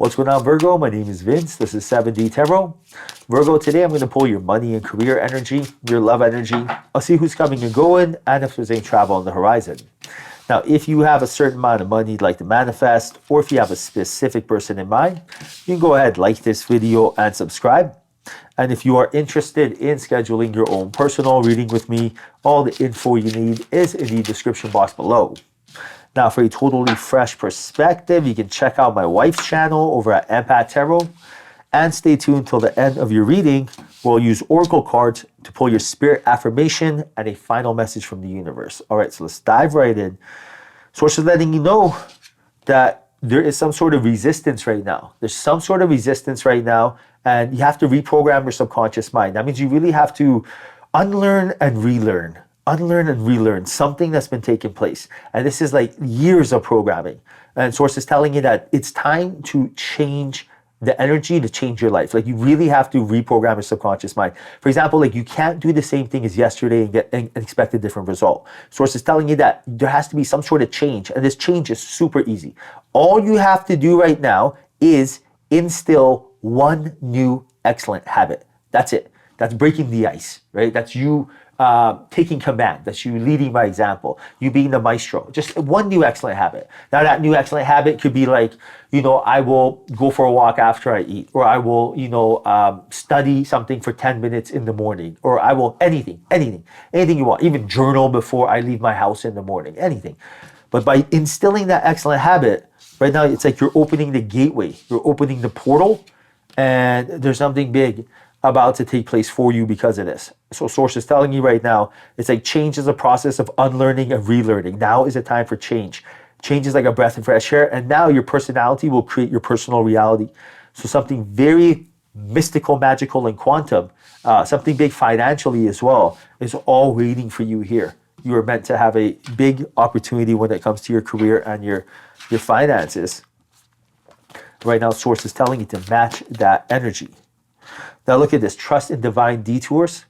What's going on, Virgo? My name is Vince. This is 7D Tarot. Virgo, today I'm going to pull your money and career energy, your love energy. I'll see who's coming and going and if there's any travel on the horizon. Now, if you have a certain amount of money you'd like to manifest, or if you have a specific person in mind, you can go ahead, like this video and subscribe. And if you are interested in scheduling your own personal reading with me, all the info you need is in the description box below. Now, for a totally fresh perspective, you can check out my wife's channel over at Empath Tarot. And stay tuned till the end of your reading. We'll use oracle cards to pull your spirit affirmation and a final message from the universe. All right, so let's dive right in. Source is letting you know that there is some sort of resistance right now. There's some sort of resistance right now, and you have to reprogram your subconscious mind. That means you really have to unlearn and relearn. Unlearn and relearn something that's been taking place. And this is like years of programming. And Source is telling you that it's time to change the energy to change your life. Like, you really have to reprogram your subconscious mind. For example, like, you can't do the same thing as yesterday and expect a different result. Source is telling you that there has to be some sort of change, and this change is super easy. All you have to do right now is instill one new excellent habit. That's it. That's breaking the ice, right? That's you taking command. That's you leading by example. You being the maestro. Just one new excellent habit. Now, that new excellent habit could be like, I will go for a walk after I eat, or I will, study something for 10 minutes in the morning, or I will anything you want. Even journal before I leave my house in the morning. Anything. But by instilling that excellent habit, right now it's like you're opening the gateway. You're opening the portal, and there's something big about to take place for you because of this. So Source is telling you right now, it's like change is a process of unlearning and relearning. Now is a time for change. Change is like a breath of fresh air, and now your personality will create your personal reality. So something very mystical, magical, and quantum, something big financially as well, is all waiting for you here. You are meant to have a big opportunity when it comes to your career and your finances. Right now, Source is telling you to match that energy. Now look at this, trust in divine detours.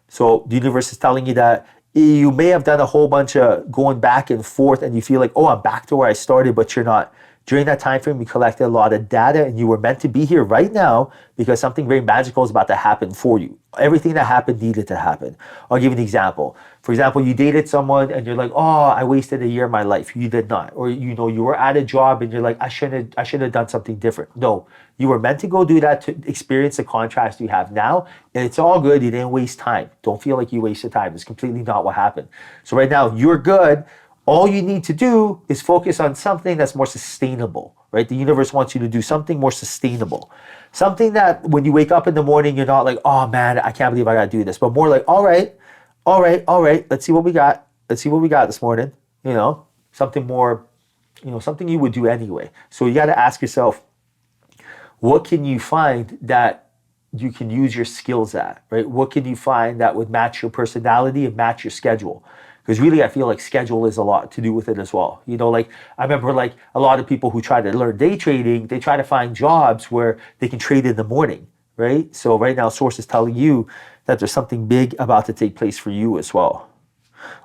So the universe is telling you that you may have done a whole bunch of going back and forth, and you feel like, oh, I'm back to where I started, but you're not. During that time frame, you collected a lot of data, and you were meant to be here right now because something very magical is about to happen for you. Everything that happened needed to happen. I'll give you an example. For example, you dated someone and you're like, oh, I wasted a year of my life. You did not. Or, you were at a job and you're like, I should have done something different. No, you were meant to go do that to experience the contrast you have now. And it's all good. You didn't waste time. Don't feel like you wasted time. It's completely not what happened. So right now, you're good. All you need to do is focus on something that's more sustainable, right? The universe wants you to do something more sustainable. Something that when you wake up in the morning, you're not like, oh man, I can't believe I gotta do this. But more like, all right, let's see what we got. Let's see what we got this morning. Something more, something you would do anyway. So you gotta ask yourself, what can you find that you can use your skills at, right? What can you find that would match your personality and match your schedule? Because really, I feel like schedule is a lot to do with it as well. I remember like a lot of people who try to learn day trading, they try to find jobs where they can trade in the morning, right? So right now, Source is telling you that there's something big about to take place for you as well.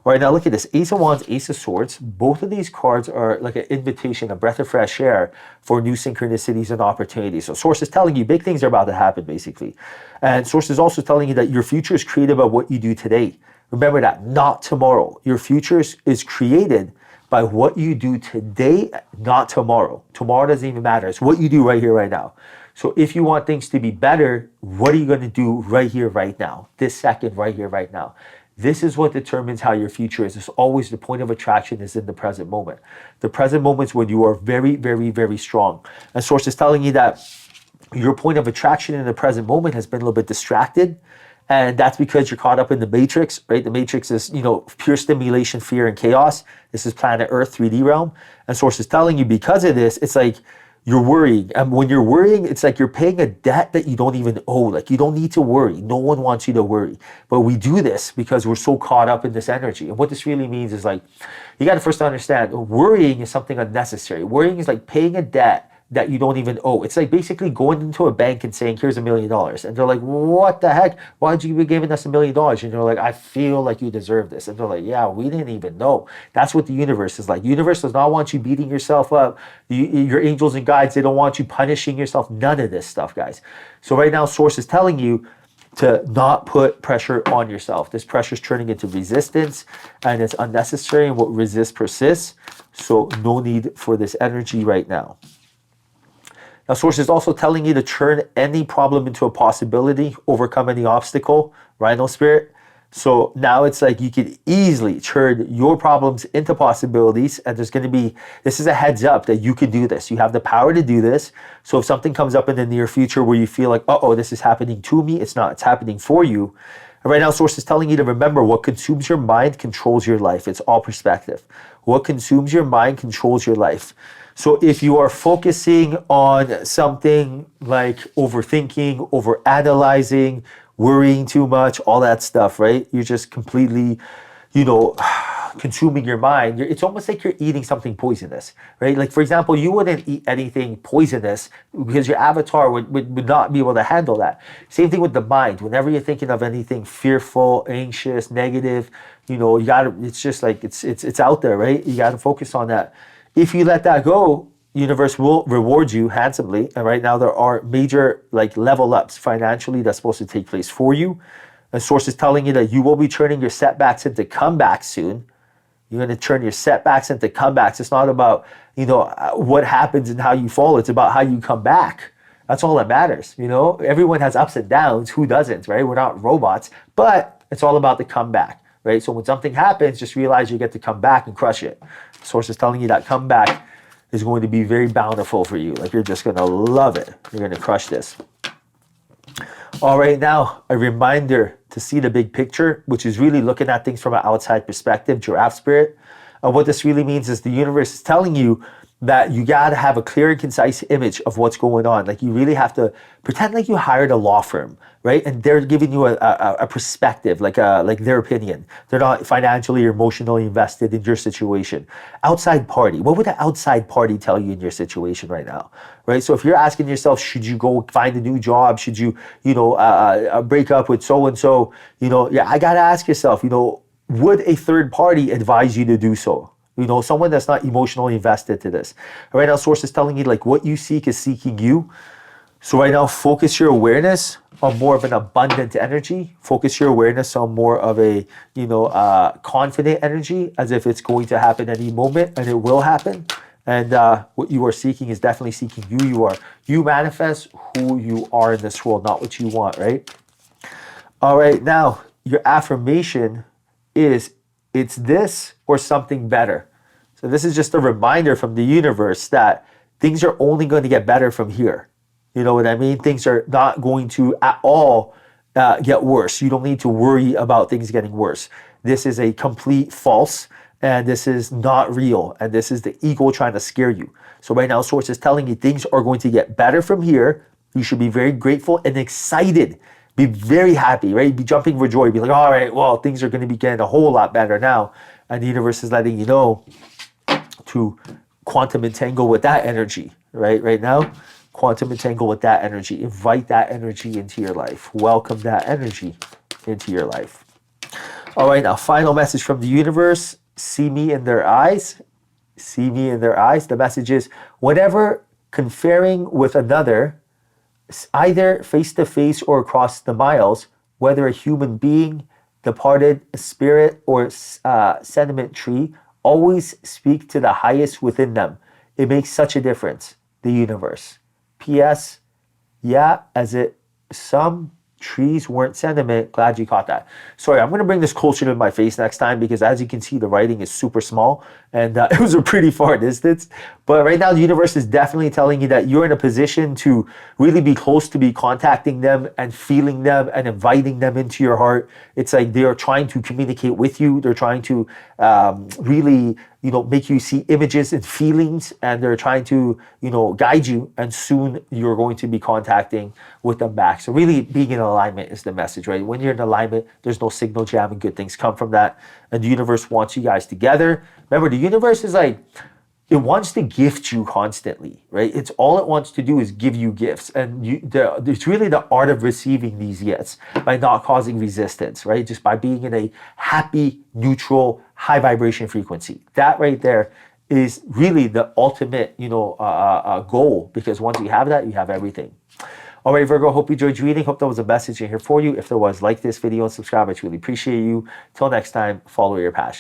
All right, now look at this. Ace of Wands, Ace of Swords. Both of these cards are like an invitation, a breath of fresh air for new synchronicities and opportunities. So Source is telling you big things are about to happen, basically. And Source is also telling you that your future is created by what you do today. Remember that, not tomorrow. Your future is created by what you do today, not tomorrow. Tomorrow doesn't even matter. It's what you do right here, right now. So if you want things to be better, what are you going to do right here, right now? This second, right here, right now. This is what determines how your future is. It's always the point of attraction is in the present moment. The present moment is when you are very, very, very strong. And Source is telling you that your point of attraction in the present moment has been a little bit distracted. And that's because you're caught up in the matrix, right? The matrix is, pure stimulation, fear, and chaos. This is planet Earth, 3D realm. And Source is telling you because of this, it's like you're worrying. And when you're worrying, it's like you're paying a debt that you don't even owe. Like, you don't need to worry. No one wants you to worry. But we do this because we're so caught up in this energy. And what this really means is like, you got to first understand, worrying is something unnecessary. Worrying is like paying a debt that you don't even owe. It's like basically going into a bank and saying, here's $1 million. And they're like, what the heck? Why'd you be giving us $1 million? And you're like, I feel like you deserve this. And they're like, yeah, we didn't even know. That's what the universe is like. The universe does not want you beating yourself up. Your angels and guides, they don't want you punishing yourself. None of this stuff, guys. So right now, Source is telling you to not put pressure on yourself. This pressure is turning into resistance, and it's unnecessary, and what resists persists. So no need for this energy right now. Now, Source is also telling you to turn any problem into a possibility, overcome any obstacle, Rhino Spirit. So now it's like you could easily turn your problems into possibilities, and there's going to be, this is a heads up that you can do this. You have the power to do this. So if something comes up in the near future where you feel like, uh-oh, this is happening to me, it's not, it's happening for you. And right now, Source is telling you to remember what consumes your mind controls your life. It's all perspective. What consumes your mind controls your life. So if you are focusing on something like overthinking, overanalyzing, worrying too much, all that stuff, right? You're just completely, consuming your mind. It's almost like you're eating something poisonous, right? Like, for example, you wouldn't eat anything poisonous because your avatar would not be able to handle that. Same thing with the mind. Whenever you're thinking of anything fearful, anxious, negative, you gotta, it's just like, it's out there, right? You gotta focus on that. If you let that go, universe will reward you handsomely. And right now there are major level ups financially that's supposed to take place for you. And Source is telling you that you will be turning your setbacks into comebacks soon. You're going to turn your setbacks into comebacks. It's not about, what happens and how you fall. It's about how you come back. That's all that matters. Everyone has ups and downs. Who doesn't, right? We're not robots, but it's all about the comeback, right? So when something happens, just realize you get to come back and crush it. Source is telling you that comeback is going to be very bountiful for you. Like, you're just going to love it. You're going to crush this. All right, now a reminder to see the big picture, which is really looking at things from an outside perspective, giraffe spirit. What this really means is the universe is telling you that you got to have a clear and concise image of what's going on. Like, you really have to pretend like you hired a law firm, right? And they're giving you a perspective, like their opinion. They're not financially or emotionally invested in your situation. Outside party. What would an outside party tell you in your situation right now, right? So if you're asking yourself, should you go find a new job? Should you, break up with so-and-so? I got to ask yourself, would a third party advise you to do so? Someone that's not emotionally invested to this. Right now, Source is telling you, what you seek is seeking you. So right now, focus your awareness on more of an abundant energy. Focus your awareness on more of a, confident energy, as if it's going to happen any moment, and it will happen. And what you are seeking is definitely seeking you. You manifest who you are in this world, not what you want, right? All right, now, your affirmation is, it's this or something better. So this is just a reminder from the universe that things are only going to get better from here. You know what I mean? Things are not going to at all get worse. You don't need to worry about things getting worse. This is a complete false, and this is not real. And this is the ego trying to scare you. So right now, Source is telling you things are going to get better from here. You should be very grateful and excited. Be very happy, right? Be jumping for joy. Be like, all right, well, things are going to be getting a whole lot better now. And the universe is letting you know to quantum entangle with that energy, right? Right now, quantum entangle with that energy. Invite that energy into your life. Welcome that energy into your life. All right, now, final message from the universe. See me in their eyes. See me in their eyes. The message is, whenever conferring with another, either face-to-face or across the miles, whether a human being, departed spirit, or sentiment tree, always speak to the highest within them. It makes such a difference. The universe. P.S. Yeah, as it some trees weren't sentiment. Glad you caught that. Sorry, I'm going to bring this closer to my face next time, because as you can see, the writing is super small, and it was a pretty far distance. But right now, the universe is definitely telling you that you're in a position to really be close to be contacting them and feeling them and inviting them into your heart. It's like they are trying to communicate with you. They're trying to really, make you see images and feelings, and they're trying to, guide you. And soon you're going to be contacting with them back. So really being in alignment is the message, right? When you're in alignment, there's no signal jam, and good things come from that. And the universe wants you guys together. Remember, the universe is like, it wants to gift you constantly, right? It's all it wants to do is give you gifts. And it's really the art of receiving these gifts by not causing resistance, right? Just by being in a happy, neutral, high vibration frequency. That right there is really the ultimate, goal, because once you have that, you have everything. All right, Virgo, hope you enjoyed your reading. Hope there was a message in here for you. If there was, like this video and subscribe. I truly appreciate you. Till next time, follow your passion.